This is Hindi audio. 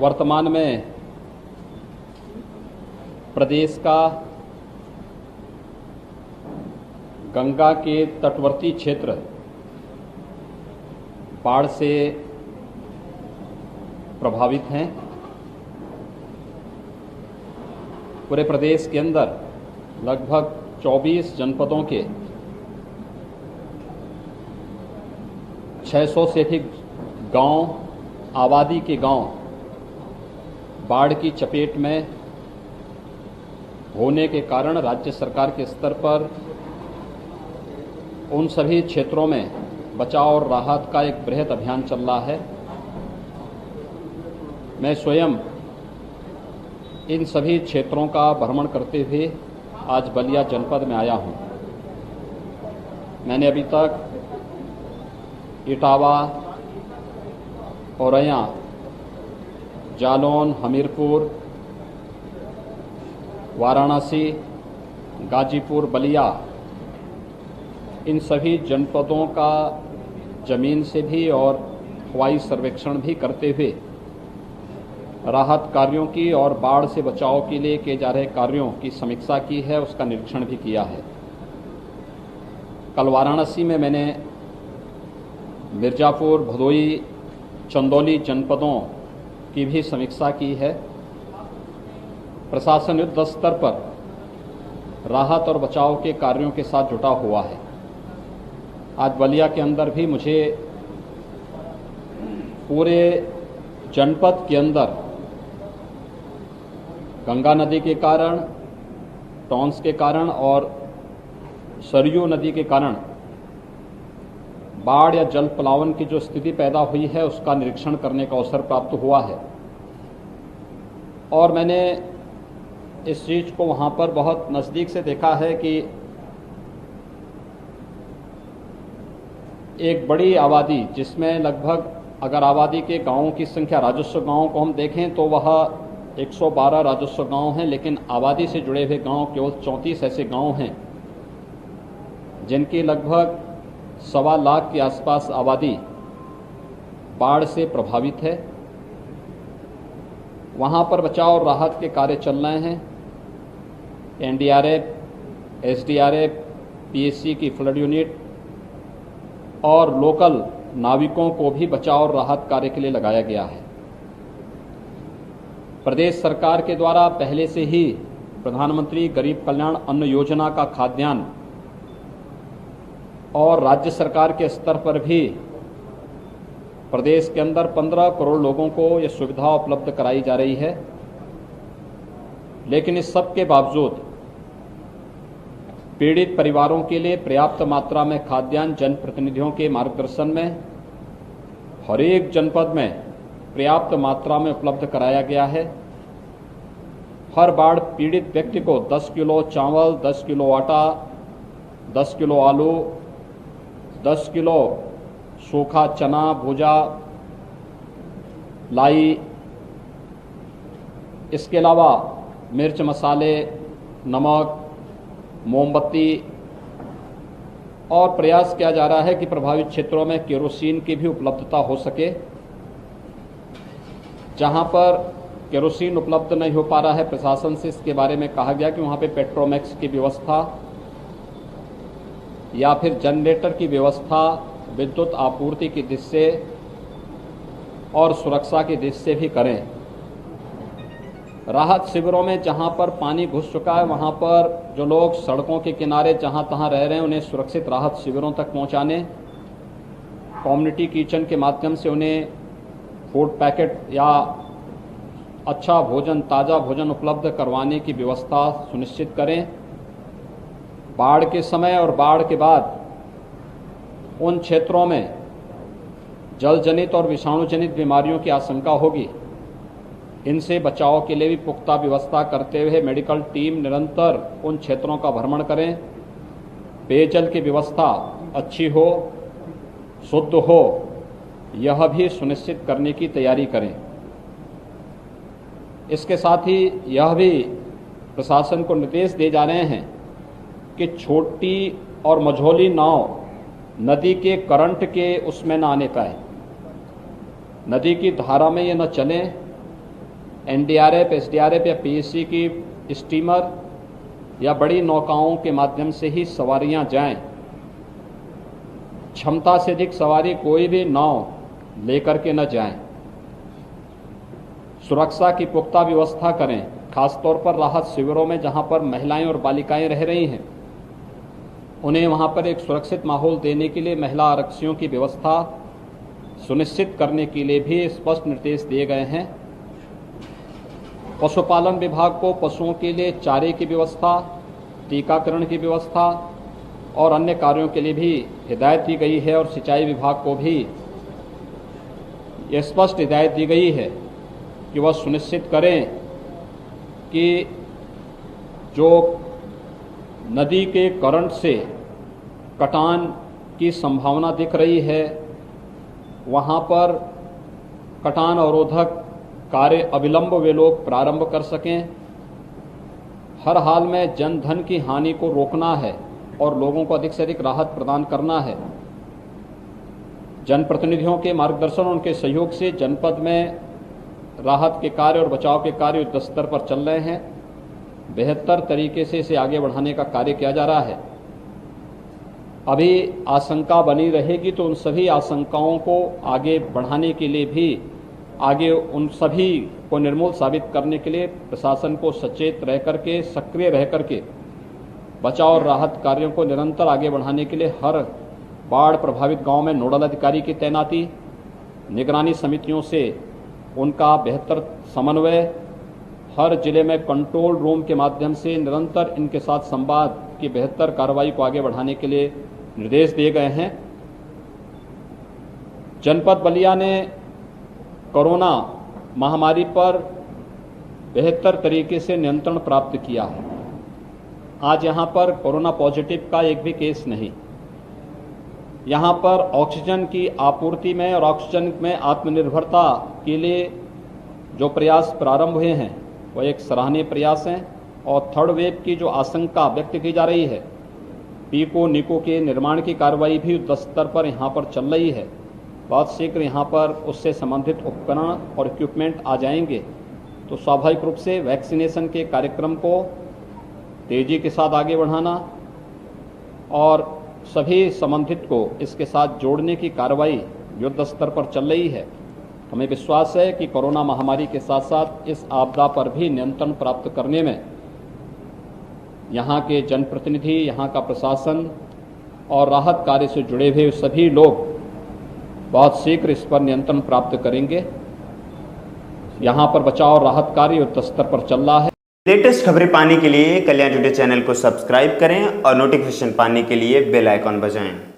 वर्तमान में प्रदेश का गंगा के तटवर्ती क्षेत्र बाढ़ से प्रभावित हैं। पूरे प्रदेश के अंदर लगभग 24 जनपदों के 600 से अधिक गांव, आबादी के गांव बाढ़ की चपेट में होने के कारण राज्य सरकार के स्तर पर उन सभी क्षेत्रों में बचाव और राहत का एक बृहद अभियान चल रहा है। मैं स्वयं इन सभी क्षेत्रों का भ्रमण करते हुए आज बलिया जनपद में आया हूं। मैंने अभी तक इटावा, औरैया, जालौन, हमीरपुर, वाराणसी, गाजीपुर, बलिया इन सभी जनपदों का जमीन से भी और हवाई सर्वेक्षण भी करते हुए राहत कार्यों की और बाढ़ से बचाव के लिए किए जा रहे कार्यों की समीक्षा की है, उसका निरीक्षण भी किया है। कल वाराणसी में मैंने मिर्जापुर, भदोई, चंदौली जनपदों की भी समीक्षा की है। प्रशासन युद्ध स्तर पर राहत और बचाव के कार्यों के साथ जुटा हुआ है। आज बलिया के अंदर भी मुझे पूरे जनपद के अंदर गंगा नदी के कारण, टॉन्स के कारण और सरयू नदी के कारण बाढ़ या जल प्लावन की जो स्थिति पैदा हुई है उसका निरीक्षण करने का अवसर प्राप्त हुआ है और मैंने इस चीज को वहां पर बहुत नजदीक से देखा है कि एक बड़ी आबादी, जिसमें लगभग अगर आबादी के गांवों की संख्या, राजस्व गांवों को हम देखें तो वह 112 राजस्व गांव हैं, लेकिन आबादी से जुड़े हुए गांव केवल 34 ऐसे गांव हैं जिनकी लगभग 1.25 लाख के आसपास आबादी बाढ़ से प्रभावित है। वहां पर बचाव और राहत के कार्य चल रहे हैं। एनडीआरएफ, एसडीआरएफ, पीएससी की फ्लड यूनिट और लोकल नाविकों को भी बचाव और राहत कार्य के लिए लगाया गया है। प्रदेश सरकार के द्वारा पहले से ही प्रधानमंत्री गरीब कल्याण अन्न योजना का खाद्यान्न और राज्य सरकार के स्तर पर भी प्रदेश के अंदर 15 करोड़ लोगों को यह सुविधा उपलब्ध कराई जा रही है। लेकिन इस सब के बावजूद पीड़ित परिवारों के लिए पर्याप्त मात्रा में खाद्यान्न जनप्रतिनिधियों के मार्गदर्शन में हर एक जनपद में पर्याप्त मात्रा में उपलब्ध कराया गया है। हर बाढ़ पीड़ित व्यक्ति को 10 किलो चावल, 10 किलो आटा, 10 किलो आलू, 10 किलो सूखा चना, भुजा, लाई, इसके अलावा मिर्च मसाले, नमक, मोमबत्ती और प्रयास किया जा रहा है कि प्रभावित क्षेत्रों में केरोसिन की भी उपलब्धता हो सके। जहां पर केरोसिन उपलब्ध नहीं हो पा रहा है, प्रशासन से इसके बारे में कहा गया कि वहां पे पेट्रोमैक्स की व्यवस्था या फिर जनरेटर की व्यवस्था विद्युत आपूर्ति की दृष्टि से और सुरक्षा की दृष्टि से भी करें। राहत शिविरों में जहां पर पानी घुस चुका है वहां पर जो लोग सड़कों के किनारे जहां तहां रह रहे हैं उन्हें सुरक्षित राहत शिविरों तक पहुंचाने, कम्युनिटी किचन के माध्यम से उन्हें फूड पैकेट या अच्छा भोजन, ताज़ा भोजन उपलब्ध करवाने की व्यवस्था सुनिश्चित करें। बाढ़ के समय और बाढ़ के बाद उन क्षेत्रों में जल जनित और विषाणु जनित बीमारियों की आशंका होगी, इनसे बचाव के लिए भी पुख्ता व्यवस्था करते हुए मेडिकल टीम निरंतर उन क्षेत्रों का भ्रमण करें। पेयजल की व्यवस्था अच्छी हो, शुद्ध हो, यह भी सुनिश्चित करने की तैयारी करें। इसके साथ ही यह भी प्रशासन को निर्देश दिए जा रहे हैं कि छोटी और मझोली नाव नदी के करंट के उसमें न आने पाए, नदी की धारा में ये न चलें एनडीआरएफ, एसडीआरएफ या पीएससी की स्टीमर या बड़ी नौकाओं के माध्यम से ही सवारियां जाएं। क्षमता से अधिक सवारी कोई भी नाव लेकर के न जाएं। सुरक्षा की पुख्ता व्यवस्था करें, खासतौर पर राहत शिविरों में जहां पर महिलाएं और बालिकाएं रह रही हैं, उन्हें वहां पर एक सुरक्षित माहौल देने के लिए महिला आरक्षियों की व्यवस्था सुनिश्चित करने के लिए भी स्पष्ट निर्देश दिए गए हैं। पशुपालन विभाग को पशुओं के लिए चारे की व्यवस्था, टीकाकरण की व्यवस्था और अन्य कार्यों के लिए भी हिदायत दी गई है और सिंचाई विभाग को भी यह स्पष्ट हिदायत दी गई है कि वह सुनिश्चित करें कि जो नदी के करंट से कटान की संभावना दिख रही है, वहां पर कटान अवरोधक कार्य अविलंब वे लोग प्रारंभ कर सकें। हर हाल में जनधन की हानि को रोकना है और लोगों को अधिक से अधिक राहत प्रदान करना है। जनप्रतिनिधियों के मार्गदर्शन और उनके सहयोग से जनपद में राहत के कार्य और बचाव के कार्य युद्ध स्तर पर चल रहे हैं। बेहतर तरीके से इसे आगे बढ़ाने का कार्य किया जा रहा है। अभी आशंका बनी रहेगी तो उन सभी आशंकाओं को आगे बढ़ाने के लिए भी, आगे उन सभी को निर्मूल साबित करने के लिए प्रशासन को सचेत रह करके, सक्रिय रह करके बचाव और राहत कार्यों को निरंतर आगे बढ़ाने के लिए हर बाढ़ प्रभावित गांव में नोडल अधिकारी की तैनाती, निगरानी समितियों से उनका बेहतर समन्वय, हर जिले में कंट्रोल रूम के माध्यम से निरंतर इनके साथ संवाद की बेहतर कार्रवाई को आगे बढ़ाने के लिए निर्देश दिए गए हैं। जनपद बलिया ने कोरोना महामारी पर बेहतर तरीके से नियंत्रण प्राप्त किया है। आज यहां पर कोरोना पॉजिटिव का एक भी केस नहीं। यहां पर ऑक्सीजन की आपूर्ति में और ऑक्सीजन में आत्मनिर्भरता के लिए जो प्रयास प्रारंभ हुए हैं वह एक सराहनीय प्रयास हैं। और थर्ड वेव की जो आशंका व्यक्त की जा रही है, पीको निको के निर्माण की कार्रवाई भी युद्ध स्तर पर यहाँ पर चल रही है। बहुत शीघ्र यहाँ पर उससे संबंधित उपकरण और इक्विपमेंट आ जाएंगे, तो स्वाभाविक रूप से वैक्सीनेशन के कार्यक्रम को तेजी के साथ आगे बढ़ाना और सभी संबंधित को इसके साथ जोड़ने की कार्रवाई युद्ध स्तर पर चल रही है। हमें विश्वास है कि कोरोना महामारी के साथ साथ इस आपदा पर भी नियंत्रण प्राप्त करने में यहाँ के जनप्रतिनिधि, यहाँ का प्रशासन और राहत कार्य से जुड़े हुए सभी लोग बहुत शीघ्र इस पर नियंत्रण प्राप्त करेंगे। यहाँ पर बचाव और राहत कार्य युद्ध स्तर पर चल रहा है। लेटेस्ट खबरें पाने के लिए कल्याण टुडे चैनल को सब्सक्राइब करें और नोटिफिकेशन पाने के लिए बेल आइकॉन बजाएं।